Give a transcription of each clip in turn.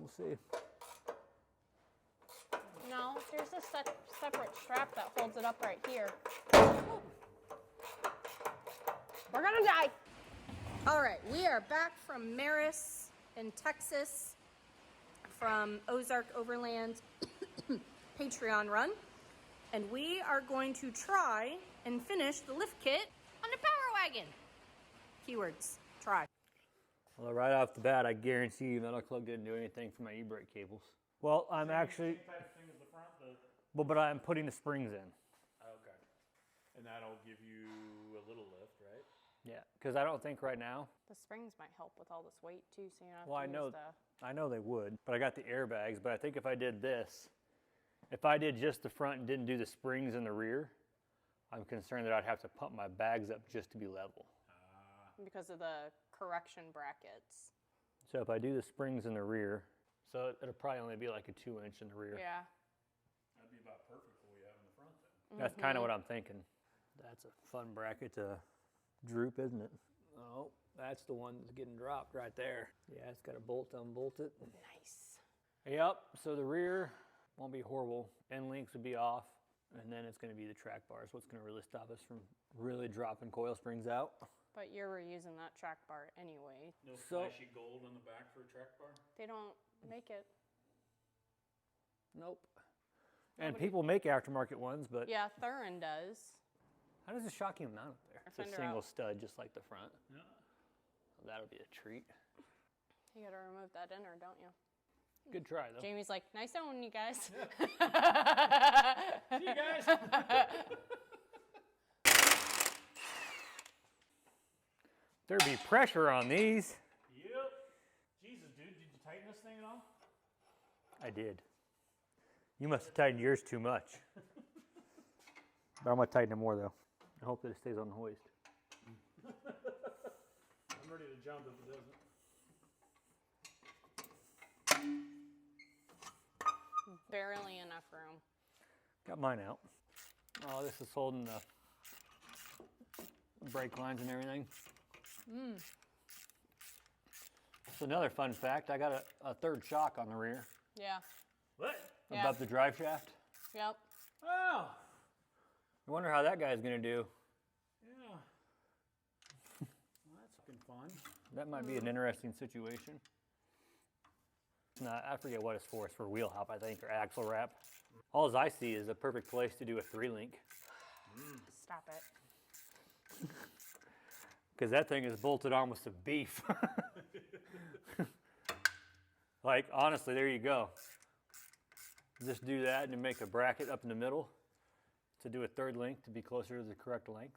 We'll see. No, there's a separate strap that holds it up right here. We're gonna die. All right, we are back from Maris in Texas from Ozark Overland Patreon run. And we are going to try and finish the lift kit on the Power Wagon. Keywords, try. Well, right off the bat, I guarantee you metal plug didn't do anything for my e-brake cables. Well, I'm actually, Same type of thing as the front, but I'm putting the springs in. Okay. And that'll give you a little lift, right? Yeah, because I don't think right now. The springs might help with all this weight too, so you don't have Well, to I know they would, but I got the airbags. But I think if I did this, if I did just the front and didn't do the springs in the rear, I'm concerned that I'd have to pump my bags up just to be level. because of the correction brackets. So if I do the springs in the rear, so it'll probably only be like a 2-inch in the rear. Yeah. That'd be about perfect for what you have in the front then. That's kind of what I'm thinking. That's a fun bracket to droop, isn't it? Oh, that's the one that's getting dropped right there. Yeah, it's got a bolt to unbolt it. Nice. Yep, so the rear won't be horrible. End links would be off, and then it's going to be the track bars. What's going to really stop us from really dropping coil springs out. But you're reusing that track bar anyway. No flashy gold on the back for a track bar? They don't make it. Nope. And people make aftermarket ones, but Yeah, Thurin does. how does the shocking mount up there? It's a Fender single out. stud, just like the front. Yeah. That'll be a treat. You gotta remove that inner, don't you? Good try, though. Jamie's like, nice owning you guys. See you guys. There'd be pressure on these. Yep. Jesus, dude, did you tighten this thing at all? I did. You must have tightened yours too much. But I'm going to tighten it more, though. I hope that it stays on the hoist. I'm ready to jump if it doesn't. Barely enough room. Got mine out. Oh, this is holding the brake lines and everything. So another fun fact, I got a third shock on the rear Yeah. What? Yeah. above the drive shaft. Yep. Oh. I wonder how that guy's going to do. Yeah. Well, that's fucking fun. That might be an interesting situation. No, I forget what it's for. It's for wheel hop, I think, or axle wrap. All I see is a perfect place to do a 3-link. Stop it. Because that thing is bolted almost to beef. Like, honestly, there you go. Just do that and make a bracket up in the middle to do a 3rd link to be closer to the correct length.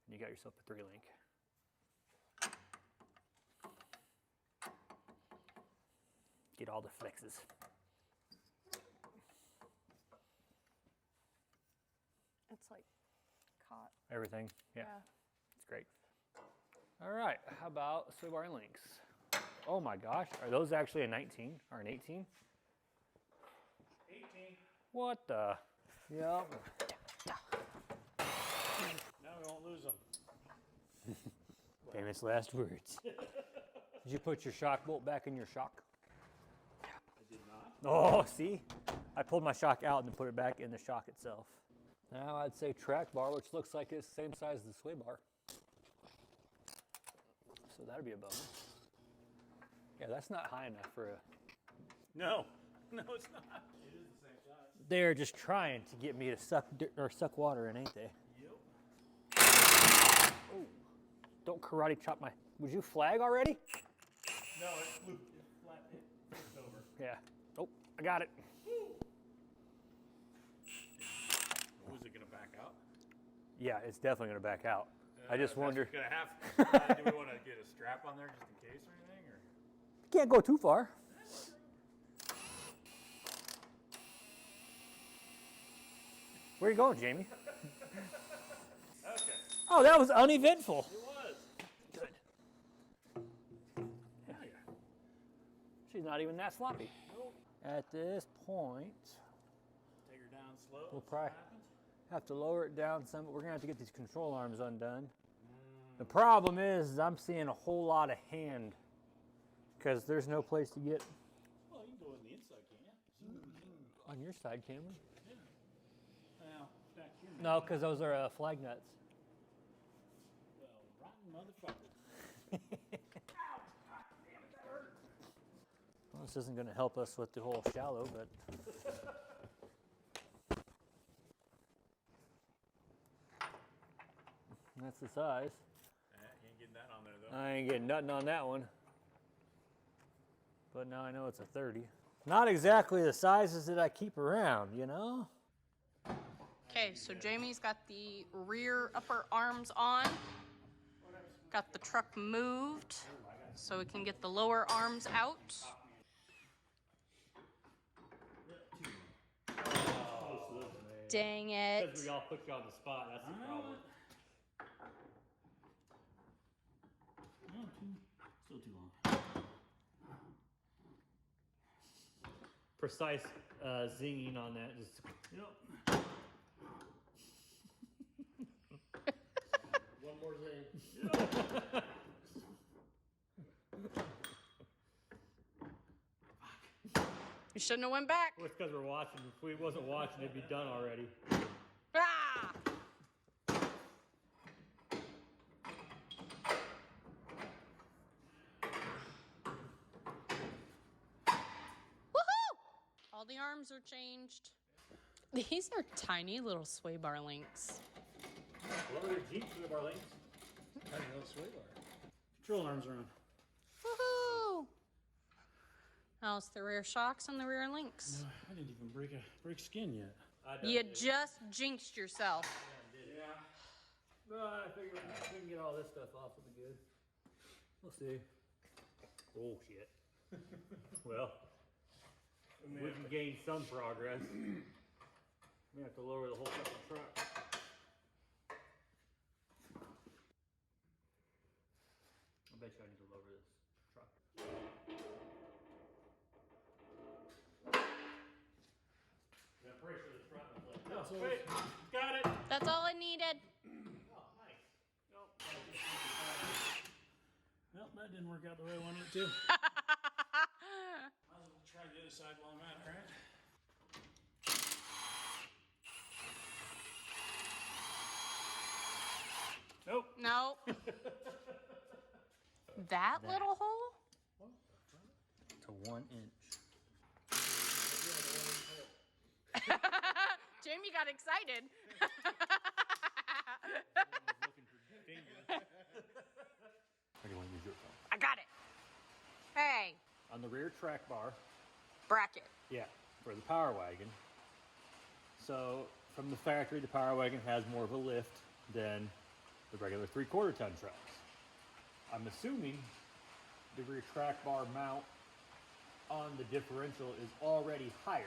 And you got yourself a 3-link. Get all the flexes. It's like caught. Everything, yeah. It's great. All right, how about sway links? Oh my gosh, are those actually a 19 or an 18? 18. What the? Yep. Now we won't lose them. Famous last words. Did you put your shock bolt back in your shock? I did not. Oh, see? I pulled my shock out and put it back in the shock itself. Now I'd say track bar, which looks like it's the same size as the sway bar. So that'd be a bonus. Yeah, that's not high enough for a... No. No, it's not. It is the same size. They're just trying to get me to suck water in, ain't they? Yep. Oh, don't karate chop my... Would you flag already? No, it flew. It flat. It flipped over. Yeah. Oh, I got it. Was it going to back out? Yeah, it's definitely going to back out. I just wonder... Going to have. Do we want to get a strap on there just in case or anything? Or? Can't go too far. Where are you going, Jamie? Okay. Oh, that was uneventful. It was. Good. Yeah, yeah. She's not even that sloppy. Nope. At this point, Take her down slow. We'll see probably- what happens. have to lower it down some, but we're going to have to get these control arms undone. The problem is I'm seeing a whole lot of hand because there's no place to get On your side, can we? Well, back here. No, because those are flag nuts. Well, rotten motherfucker. Well, this isn't going to help us with the whole shallow, but. That's the size. Ain't getting that on there though. I ain't getting nothing on that one. But now I know it's a 30. Not exactly the sizes that I keep around, you know? Okay, so Jamie's got the rear upper arms on. Got the truck moved so we can get the lower arms out. Dang it. Because we all put you on the spot, that's the problem. Still too long. Precise zinging on that. Just, Yep. One more thing. You shouldn't have went back. well, it's because we're watching. If we wasn't watching, it'd be done already. Ah! Woohoo! All the arms are changed. These are tiny little sway bar links. What are your Jeeps with our links? Tiny little sway bar. Control arms are on. Woohoo! Now it's the rear shocks and the rear links. I didn't even break skin yet. You just jinxed yourself. Yeah. No, I figured if we can get all this stuff off, it'll be good. We'll see. Oh, shit. Well, we can gain some progress. We have to lower the whole fucking truck. I bet you I need to lower this truck. Yeah, I'm pretty sure this front is like, No, so wait, got it. That's all I needed. Oh, nice. Nope. Well, that didn't work out the way I wanted it to. Might as well try the other side while I'm at it, right? Nope. Nope. That little hole? To 1 inch. Jamie got excited. Or do you want to use your phone? I got it. Hey, On the rear track bar, bracket. yeah, for the Power Wagon. So from the factory, the Power Wagon has more of a lift than the regular 3/4 ton trucks. I'm assuming the rear track bar mount on the differential is already higher.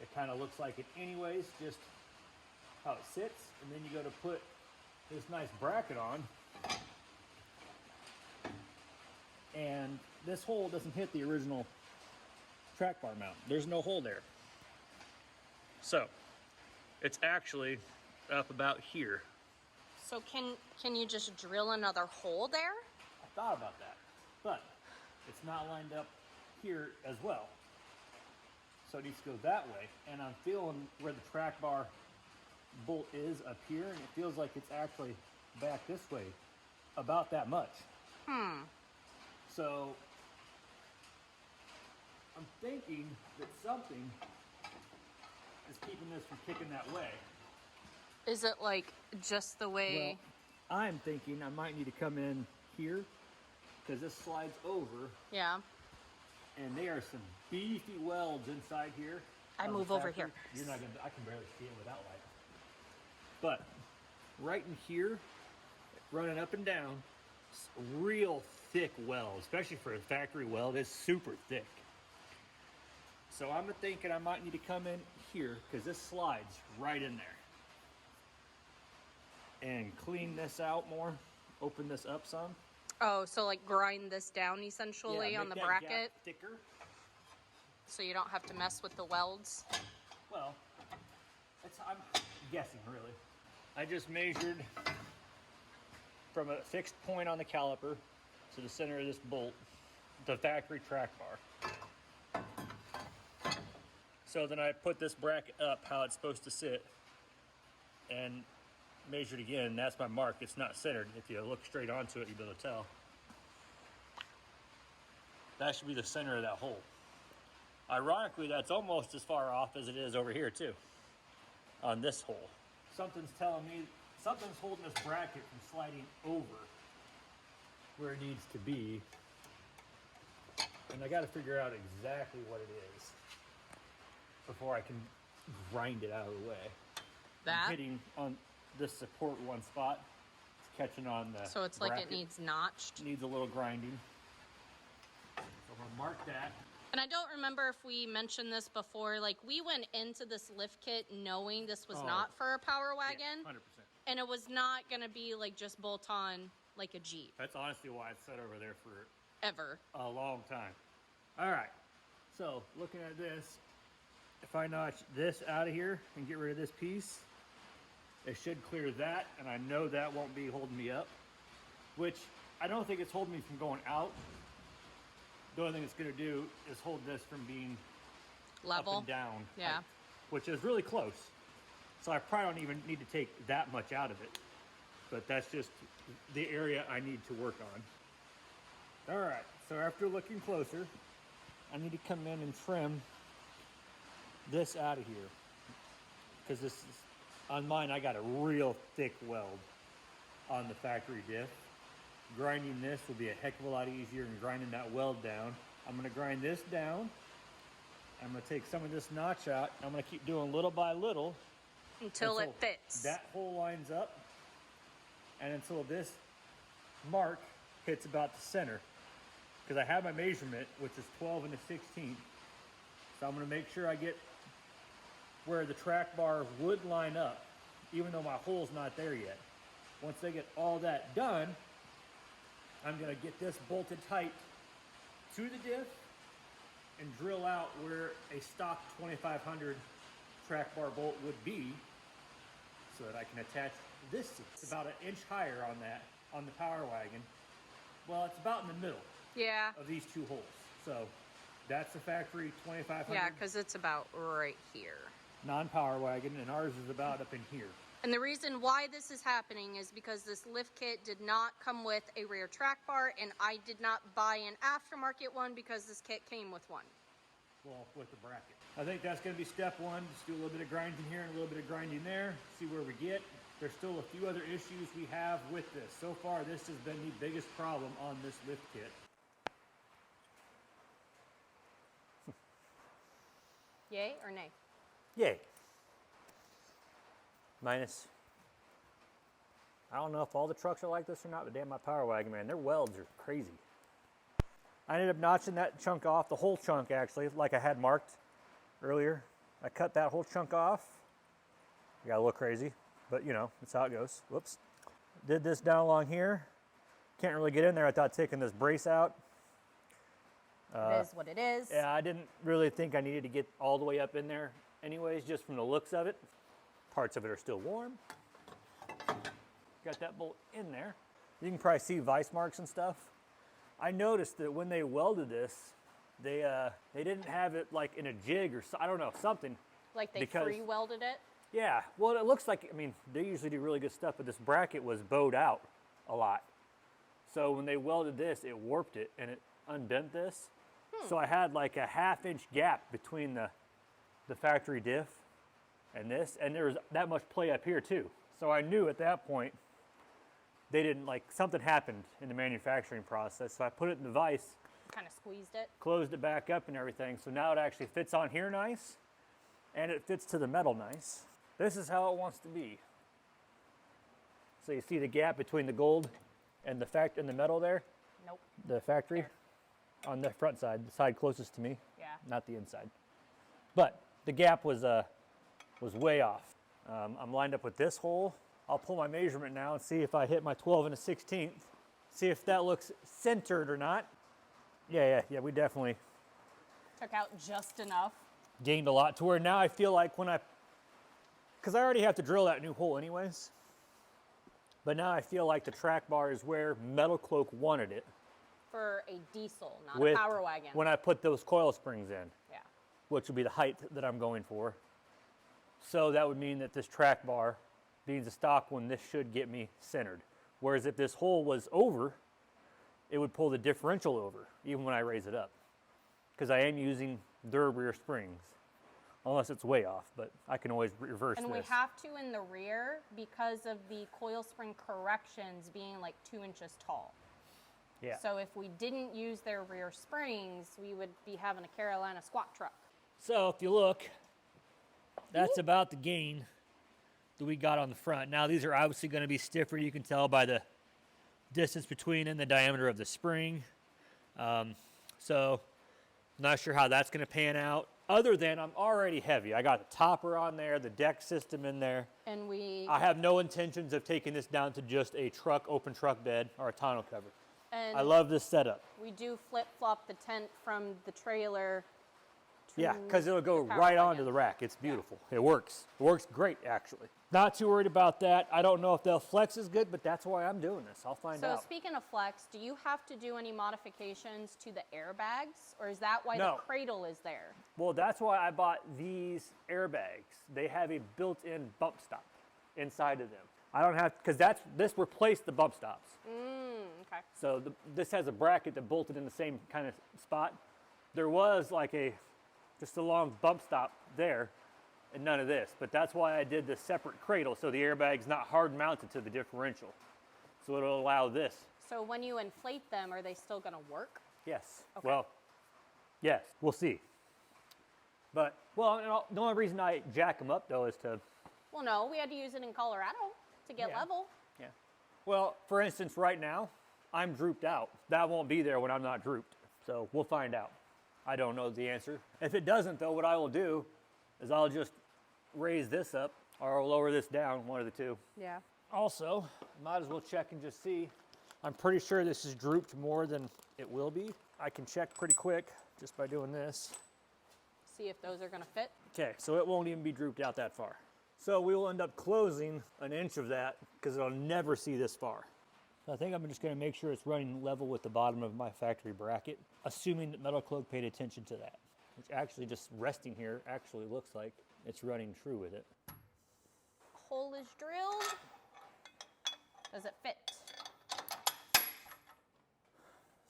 It kind of looks like it anyways, just how it sits, and then you go to put this nice bracket on, and this hole doesn't hit the original track bar mount. There's no hole there. So it's actually up about here. So can you just drill another hole there? I thought about that, but it's not lined up here as well. So it needs to go that way, and I'm feeling where the track bar bolt is up here, and it feels like it's actually back this way about that much. So I'm thinking that something is keeping this from kicking that way. Is it like just the way? Well, I'm thinking I might need to come in here because this slides over, Yeah. and there are some beefy welds inside here. I of the move over factory. here. You're not gonna. I can barely see it without light. But right in here, running up and down, real thick weld, especially for a factory weld, it's super thick. So I'm thinking I might need to come in here because this slides right in there. And clean this out more, open this up some. Oh, so like grind this down essentially Yeah, on make the that gap bracket thicker. so you don't have to mess with the welds. Well, I'm guessing really. I just measured from a fixed point on the caliper to the center of this bolt, the factory track bar. So then I put this bracket up how it's supposed to sit and measured again. And that's my mark. It's not centered. If you look straight onto it, you'll be able to tell. That should be the center of that hole. Ironically, that's almost as far off as it is over here too, on this hole. Something's telling me, something's holding this bracket from sliding over where it needs to be. And I gotta figure out exactly what it is before I can grind it out of the way. That? I'm hitting on this support one spot. It's catching on the So it's bracket. like it needs notched. Needs a little grinding. So I'm gonna mark that. And I don't remember if we mentioned this before. Like, we went into this lift kit knowing this was not for a power wagon. 100%. And it was not going to be like just bolt on like a Jeep. That's honestly why it's set over there for Ever. a long time. All right, so looking at this, if I notch this out of here and get rid of this piece, it should clear that, and I know that won't be holding me up, which I don't think it's holding me from going out. The only thing it's gonna do is hold this from being Level. up and down, Yeah. height, which is really close. So I probably don't even need to take that much out of it, but that's just the area I need to work on. All right, so after looking closer, I need to come in and trim this out of here, because this is, on mine I got a real thick weld on the factory diff. Grinding this will be a heck of a lot easier than grinding that weld down. I'm gonna grind this down. I'm gonna take some of this notch out. I'm gonna keep doing little by little Until it fits. that hole lines up, and until this mark hits about the center. Because I have my measurement, which is 12 and a 16th. So I'm gonna make sure I get where the track bar would line up, even though my hole's not there yet. Once I get all that done, I'm gonna get this bolted tight to the diff and drill out where a stock 2500 track bar bolt would be, so that I can attach this. It's about an inch higher on that, on the Power Wagon. Well, it's about in the middle Yeah. of these two holes. So that's the factory 2500 Yeah, because it's about right here. non-Power Wagon, and ours is about up in here. And the reason why this is happening is because this lift kit did not come with a rear track bar, and I did not buy an aftermarket one because this kit came with one. Well, with the bracket. I think that's going to be step one. Just do a little bit of grinding here and a little bit of grinding there. See where we get. There's still a few other issues we have with this. So far, this has been the biggest problem on this lift kit. Yay or nay? Yay. Minus. I don't know if all the trucks are like this or not, but damn, my Power Wagon, man, their welds are crazy. I ended up notching that chunk off, the whole chunk actually, like I had marked earlier. I cut that whole chunk off. I got a little crazy, but you know, that's how it goes. Whoops. Did this down along here. Can't really get in there without taking this brace out. It is what it is. Yeah, I didn't really think I needed to get all the way up in there anyways, just from the looks of it. Parts of it are still warm. Got that bolt in there. You can probably see vice marks and stuff. I noticed that when they welded this, they didn't have it like in a jig or I don't know, something. Like they because- free welded it. Yeah, well, it looks like, I mean, they usually do really good stuff, but this bracket was bowed out a lot. So when they welded this, it warped it and it undent this. So I had like a half-inch gap between the factory diff and this, and there was that much play up here too. So I knew at that point they didn't, like, something happened in the manufacturing process. So I put it in the vise, Kind of squeezed it. closed it back up and everything. So now it actually fits on here nice, and it fits to the metal nice. This is how it wants to be. So you see the gap between the gold and the metal there, Nope. the factory, There. on the front side, the side closest to me, Yeah. not the inside. But the gap was way off. I'm lined up with this hole. I'll pull my measurement now and see if I hit my 12 and a 16th. See if that looks centered or not. Yeah, we definitely Took out just enough. gained a lot to where now I feel like because I already have to drill that new hole anyways, but now I feel like the track bar is where Metal Cloak wanted it For a diesel, not with a power wagon. when I put those coil springs in. Yeah. which would be the height that I'm going for. So that would mean that this track bar, being the stock one, this should get me centered. Whereas if this hole was over, it would pull the differential over, even when I raise it up. Because I am using their rear springs, unless it's way off, but I can always reverse And this. we have to in the rear because of the coil spring corrections being like 2 inches tall. Yeah. So if we didn't use their rear springs, we would be having a Carolina squat truck. So if you look, that's about the gain that we got on the front. Now these are obviously going to be stiffer. You can tell by the distance between and the diameter of the spring. So not sure how that's going to pan out. Other than I'm already heavy. I got the topper on there, the deck system in there. And I have no intentions of taking this down to just a truck, open truck bed or a tonneau cover. and I love this setup. we do flip-flop the tent from the trailer to Yeah, because it'll go the power right wagon. onto the rack. It's beautiful. It works. It works great, actually. Not too worried about that. I don't know if they'll flex as good, but that's why I'm doing this. I'll find So out. speaking of flex, do you have to do any modifications to the airbags, or is that why No. the cradle is there? Well, that's why I bought these airbags. They have a built-in bump stop inside of them. I don't have, because this replaced the bump stops. Okay. So this has a bracket that bolted in the same kind of spot. There was like just a long bump stop there and none of this, but that's why I did the separate cradle so the airbag's not hard mounted to the differential. So it'll allow this. So when you inflate them, are they still going to work? Yes. Okay. Well, yes, we'll see. But, well, the only reason I jack them up though is to, Well, no, we had to use it in Colorado to get Yeah. level. yeah. Well, for instance, right now, I'm drooped out. That won't be there when I'm not drooped. So we'll find out. I don't know the answer. If it doesn't though, what I will do is I'll just raise this up or I'll lower this down, one of the two. Yeah. Also, might as well check and just see. I'm pretty sure this is drooped more than it will be. I can check pretty quick just by doing this. See if those are going to fit. Okay, so it won't even be drooped out that far. So we will end up closing an inch of that because it'll never see this far. So I think I'm just going to make sure it's running level with the bottom of my factory bracket, assuming that Metal Cloak paid attention to that, which actually just resting here actually looks like it's running true with it. Hole is drilled. Does it fit?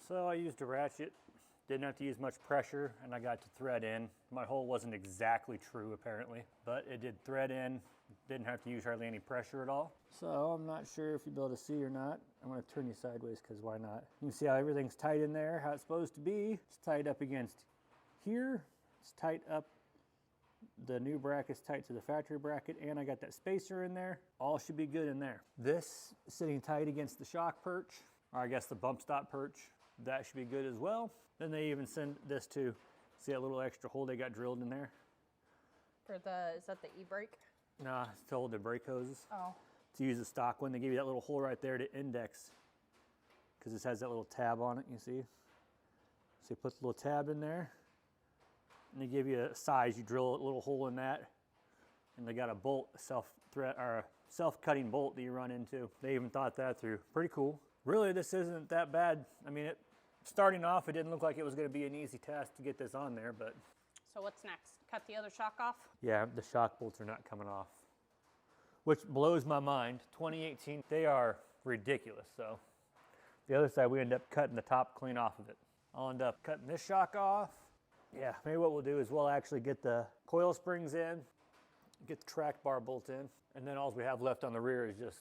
So I used a ratchet, didn't have to use much pressure, and I got to thread in. My hole wasn't exactly true apparently, but it did thread in. Didn't have to use hardly any pressure at all. So I'm not sure if you'll be able to see or not. I'm gonna turn you sideways because why not? You can see how everything's tight in there, how it's supposed to be. It's tight up against here. It's tight up. The new bracket's tight to the factory bracket, and I got that spacer in there. All should be good in there. This sitting tight against the shock perch, or I guess the bump stop perch, that should be good as well. Then they even send this to, see that little extra hole they got drilled in there? For the, is that the e-brake? Nah, it's to hold the brake hoses. Oh. To use the stock one, they give you that little hole right there to index, because this has that little tab on it, you see? So you put the little tab in there, and they give you a size. You drill a little hole in that, and they got a bolt, a self-cutting bolt that you run into. They even thought that through. Pretty cool. Really, this isn't that bad. I mean, starting off, it didn't look like it was going to be an easy task to get this on there, but So what's next? Cut the other shock off? yeah, the shock bolts are not coming off, which blows my mind. 2018, they are ridiculous. So the other side, we end up cutting the top clean off of it. I'll end up cutting this shock off. Yeah, maybe what we'll do is we'll actually get the coil springs in, get the track bar bolt in, and then all we have left on the rear is just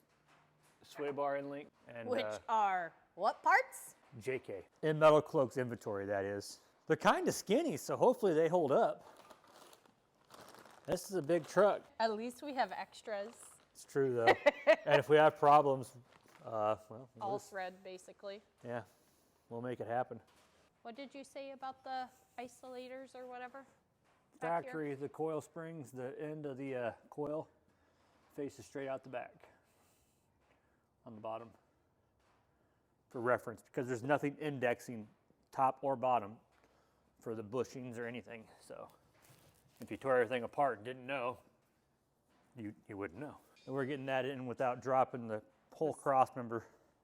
sway bar and link and Which are what parts? JK. In Metal Cloak's inventory, that is. They're kind of skinny, so hopefully they hold up. This is a big truck. At least we have extras. It's true though. And if we have problems, well, All thread, basically. yeah, we'll make it happen. What did you say about the isolators or whatever? back here? Factory, the coil springs, the end of the coil faces straight out the back on the bottom for reference, because there's nothing indexing top or bottom for the bushings or anything. So if you tore everything apart and didn't know, you wouldn't know. And we're getting that in without dropping the whole cross member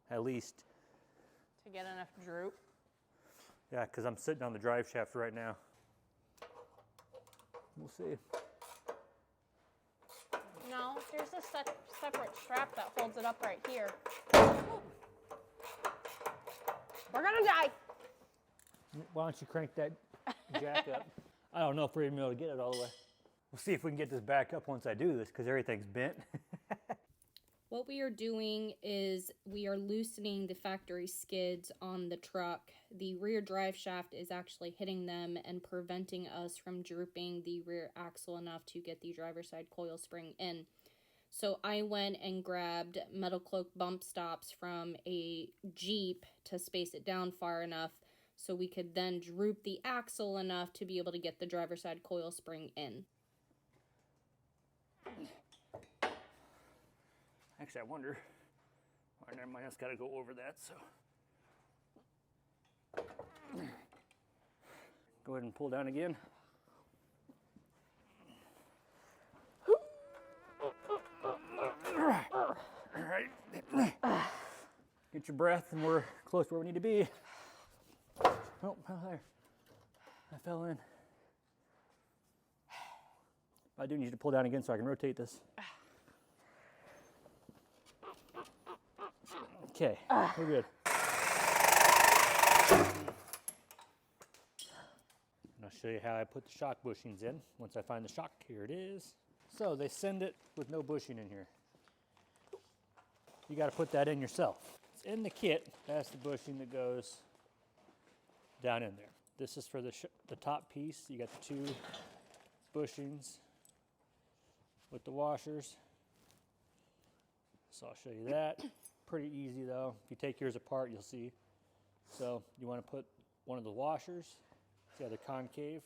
at least. To get enough droop. Yeah, because I'm sitting on the drive shaft right now. We'll see. No, there's a separate strap that holds it up right here. We're gonna die. Why don't you crank that jack up? I don't know if we're even able to get it all the way. We'll see if we can get this back up once I do this, because everything's bent. What we are doing is we are loosening the factory skids on the truck. The rear drive shaft is actually hitting them and preventing us from drooping the rear axle enough to get the driver's side coil spring in. So I went and grabbed metal cloak bump stops from a Jeep to space it down far enough so we could then droop the axle enough to be able to get the driver's side coil spring in. Actually, I wonder. All right, never mind, I just got to go over that, so. Go ahead and pull down again. All right. Get your breath, and we're close to where we need to be. Oh, there. I fell in. I do need you to pull down again so I can rotate this. Okay, we're good. And I'll show you how I put the shock bushings in once I find the shock. Here it is. So they send it with no bushing in here. You got to put that in yourself. It's in the kit. That's the bushing that goes down in there. This is for the top piece. You got the two bushings with the washers. So I'll show you that. Pretty easy though. If you take yours apart, you'll see. So you want to put one of the washers, the other concaved,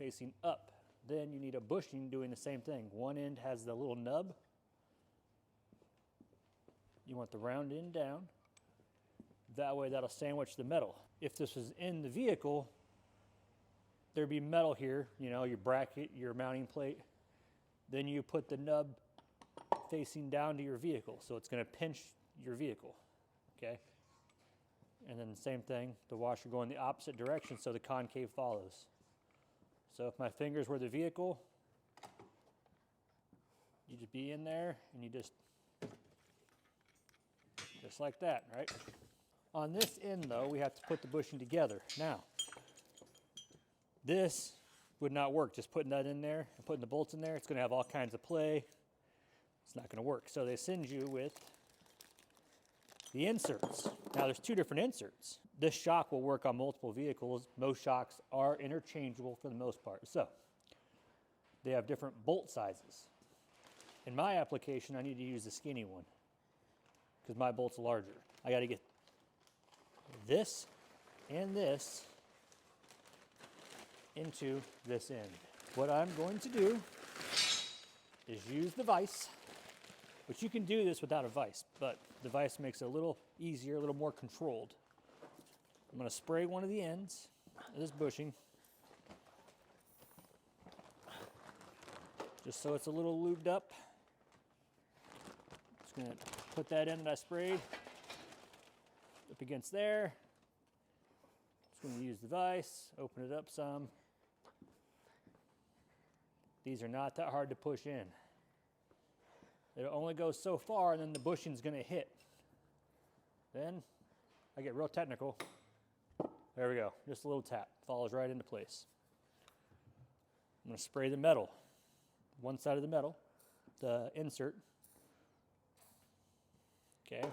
facing up. Then you need a bushing doing the same thing. One end has the little nub. You want the round end down. That way that'll sandwich the metal. If this was in the vehicle, there'd be metal here, you know, your bracket, your mounting plate. Then you put the nub facing down to your vehicle, so it's going to pinch your vehicle, okay? And then the same thing, the washer going the opposite direction so the concave follows. So if my fingers were the vehicle, you just be in there and you just like that, right? On this end though, we have to put the bushing together. Now, this would not work, just putting that in there and putting the bolts in there. It's going to have all kinds of play. It's not going to work. So they send you with the inserts. Now there's two different inserts. This shock will work on multiple vehicles. Most shocks are interchangeable for the most part. So they have different bolt sizes. In my application, I need to use the skinny one because my bolt's larger. I got to get this and this into this end. What I'm going to do is use the vise, which you can do this without a vise, but the vise makes it a little easier, a little more controlled. I'm going to spray one of the ends of this bushing, just so it's a little lubed up. Just going to put that in that I sprayed up against there. Just going to use the vise, open it up some. These are not that hard to push in. It only goes so far, and then the bushing's going to hit. Then I get real technical. There we go. Just a little tap. Follows right into place. I'm going to spray the metal. One side of the metal, the insert. Okay.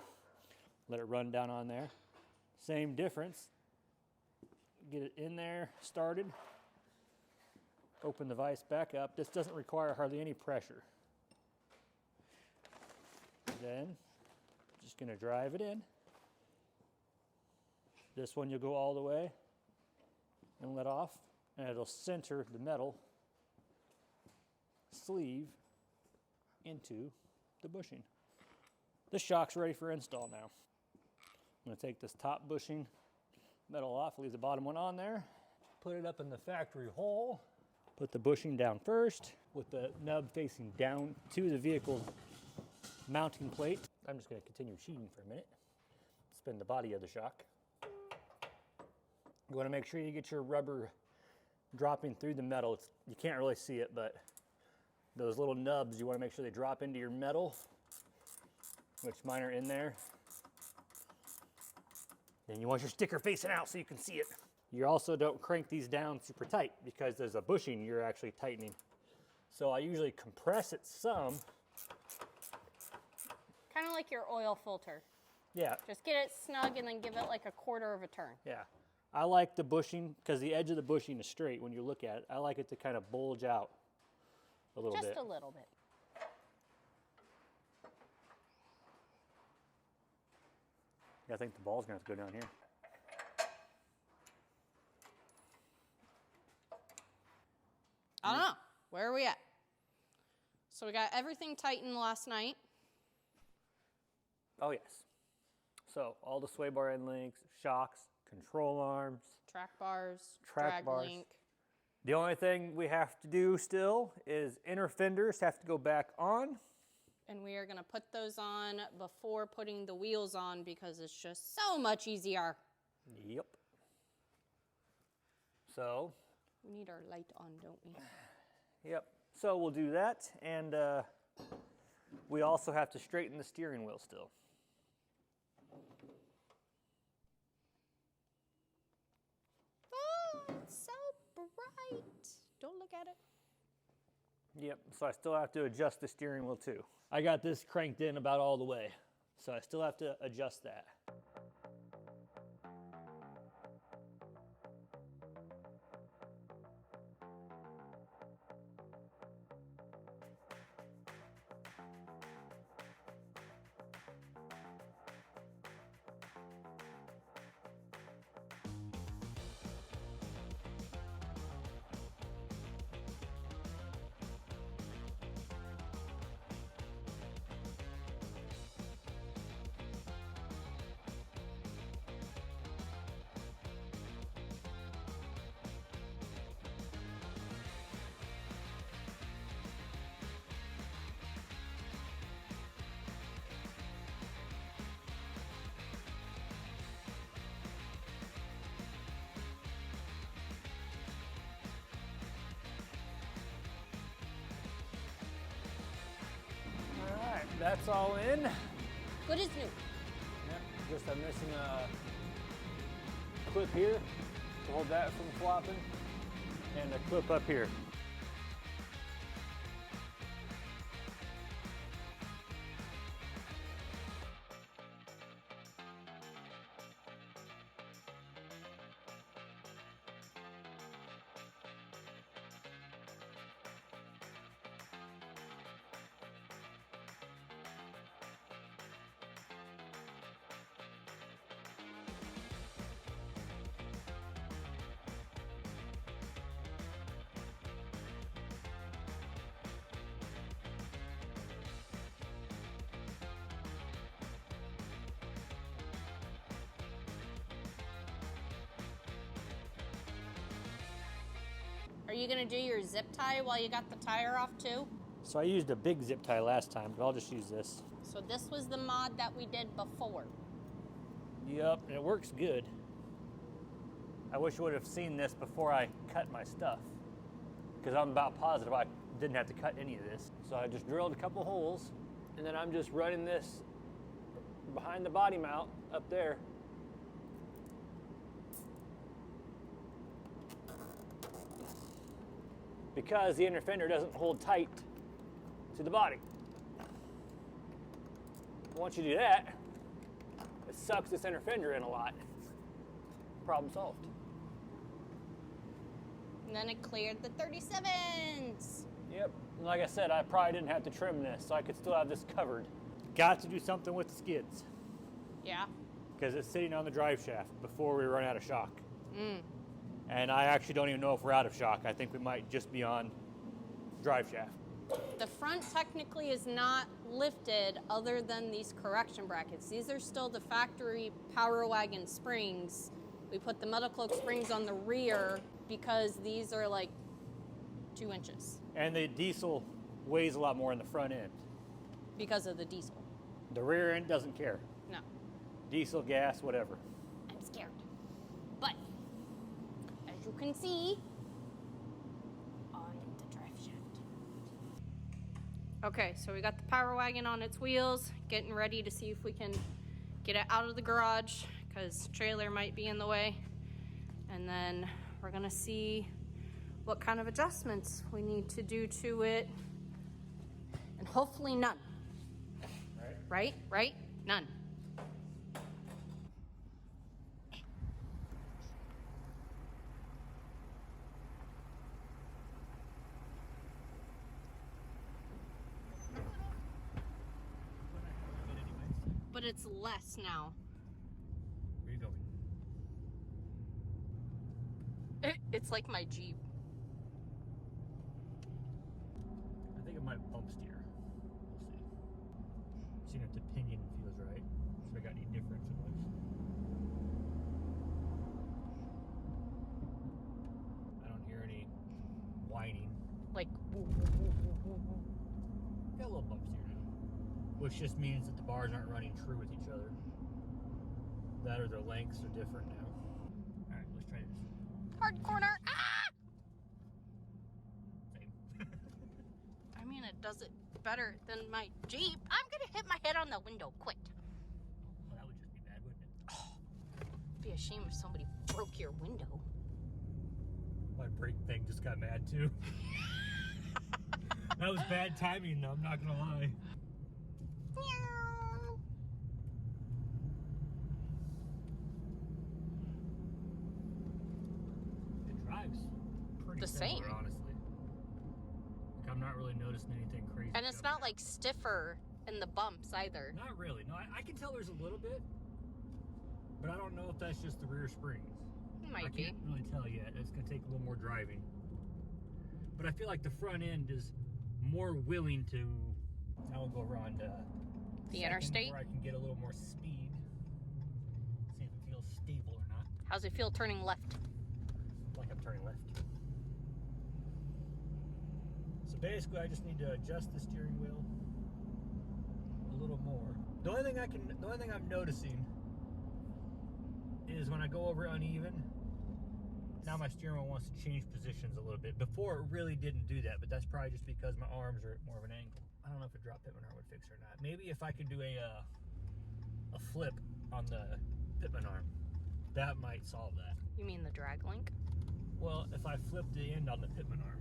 Let it run down on there. Same difference. Get it in there, started. Open the vise back up. This doesn't require hardly any pressure. Then, just going to drive it in. This one you'll go all the way and let off, and it'll center the metal sleeve into the bushing. This shock's ready for install now. I'm going to take this top bushing metal off, leave the bottom one on there, put it up in the factory hole, put the bushing down first with the nub facing down to the vehicle mounting plate. I'm just going to continue sheeting for a minute. Spin the body of the shock. You want to make sure you get your rubber dropping through the metal. You can't really see it, but those little nubs, you want to make sure they drop into your metal, which mine are in there. Then you want your sticker facing out so you can see it. You also don't crank these down super tight because there's a bushing you're actually tightening. So I usually compress it some. Kind of like your oil filter. Yeah, Just get it snug and then give it like a quarter of a turn. yeah. I like the bushing because the edge of the bushing is straight when you look at it. I like it to kind of bulge out a little bit. Just a little bit. Yeah, I think the ball's gonna have to go down here. I don't know. Where are we at? So we got everything tightened last night. Oh yes. So all the sway bar end links, shocks, control arms. Track bars, Track drag bars. link. The only thing we have to do still is inner fenders have to go back on. And we are going to put those on before putting the wheels on because it's just so much easier. Yep. So, We need our light on, don't we? yep. So we'll do that, and we also have to straighten the steering wheel still. Oh, it's so bright. Don't look at it. Yep. So I still have to adjust the steering wheel too. I got this cranked in about all the way, so I still have to adjust that. All right, that's all in. Good as new. Yep, just I'm missing a clip here to hold that from flopping, and a clip up here. Are you going to do your zip tie while you got the tire off too? So I used a big zip tie last time, but I'll just use this. So this was the mod that we did before. Yep, and it works good. I wish I would have seen this before I cut my stuff, because I'm about positive I didn't have to cut any of this. So I just drilled a couple holes, and then I'm just running this behind the body mount up there. Because the inner fender doesn't hold tight to the body. Once you do that, it sucks this inner fender in a lot. Problem solved. And then it cleared the 37s. Yep, and like I said, I probably didn't have to trim this, so I could still have this covered. Got to do something with the skids, Yeah. because it's sitting on the drive shaft before we run out of shock. And I actually don't even know if we're out of shock. I think we might just be on drive shaft. The front technically is not lifted other than these correction brackets. These are still the factory Power Wagon springs. We put the metal cloak springs on the rear because these are like 2 inches And the diesel weighs a lot more in the front end. because of the diesel. The rear end doesn't care. No, Diesel, gas, whatever. I'm scared. But as you can see, Okay, so we got the Power Wagon on its wheels, getting ready to see if we can get it out of the garage because trailer might be in the way. And then we're gonna see what kind of adjustments we need to do to it. And hopefully none. Right? None. But it's less now. Where are you going? It's like my Jeep. I think it might bump steer. We'll see. Seeing if the pinion feels right. So I got any difference in noise. I don't hear any whining. Like, Got a little bump steer now. Which just means that the bars aren't running true with each other. That or their lengths are different now. Alright, let's try this. hard corner. Ah! Same. I mean, it does it better than my Jeep. I'm gonna hit my head on the window. Quit. Well, that would just be bad, wouldn't it? It'd be a shame if somebody broke your window. My brake thing just got mad too. That was bad timing though, I'm not gonna lie. It drives pretty The similar, same. honestly. Like, I'm not really noticing anything crazy. And it's not like stiffer in the bumps either. Not really. No, I can tell there's a little bit, but I don't know if that's just the rear springs. It I might be. can't really tell yet. It's gonna take a little more driving. But I feel like the front end is more willing to. I will go around The second interstate? where I can get a little more speed. See if it feels stable or not. How's it feel turning left? Like I'm turning left. So basically, I just need to adjust the steering wheel a little more. The only thing I'm noticing is when I go over uneven. Now my steering wheel wants to change positions a little bit. Before it really didn't do that, but that's probably just because my arms are at more of an angle. I don't know if a drop pitman arm would fix it or not. Maybe if I could do a flip on the pitman arm, that might solve that. You mean the drag link? Well, if I flip the end on the pitman arm,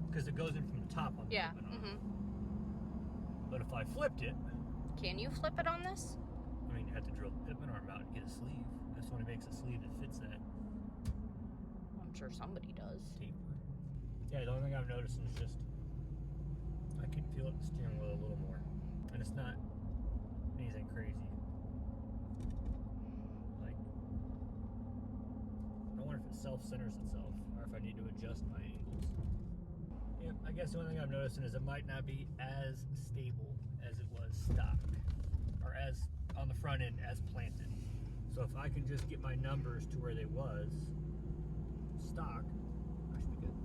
because it goes in from the top on the Yeah. pitman arm. Mm-hmm. But if I flipped it, Can you flip it on this? I mean, you have to drill the pitman arm out and get a sleeve. This one makes a sleeve that fits that I'm sure somebody does. taper. Yeah, the only thing I've noticed is just I can feel it in the steering wheel a little more, and it's not anything crazy. Like, I wonder if it self-centers itself, or if I need to adjust my angles. Yeah, I guess the only thing I'm noticing is it might not be as stable as it was stock, or as on the front end as planted. So if I can just get my numbers to where they was stock, I should be good.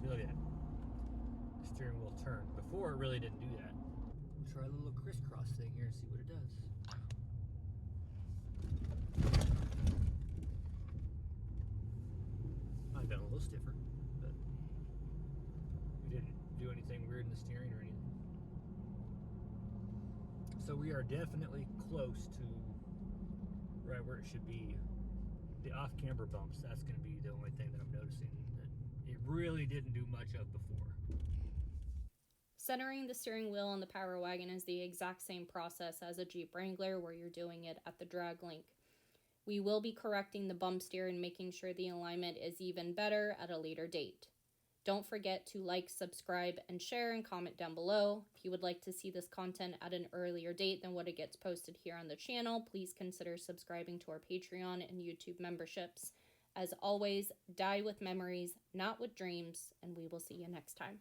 See, look at that. The steering wheel turned. Before it really didn't do that. We'll try a little crisscross thing here and see what it does. Might have been a little stiffer, but we didn't do anything weird in the steering or anything. So we are definitely close to right where it should be. The off-camber bumps, that's going to be the only thing that I'm noticing that it really didn't do much of before. Centering the steering wheel on the Power Wagon is the exact same process as a Jeep Wrangler where you're doing it at the drag link. We will be correcting the bump steer and making sure the alignment is even better at a later date. Don't forget to like, subscribe, and share and comment down below. If you would like to see this content at an earlier date than what it gets posted here on the channel, please consider subscribing to our Patreon and YouTube memberships. As always, die with memories, not with dreams, and we will see you next time.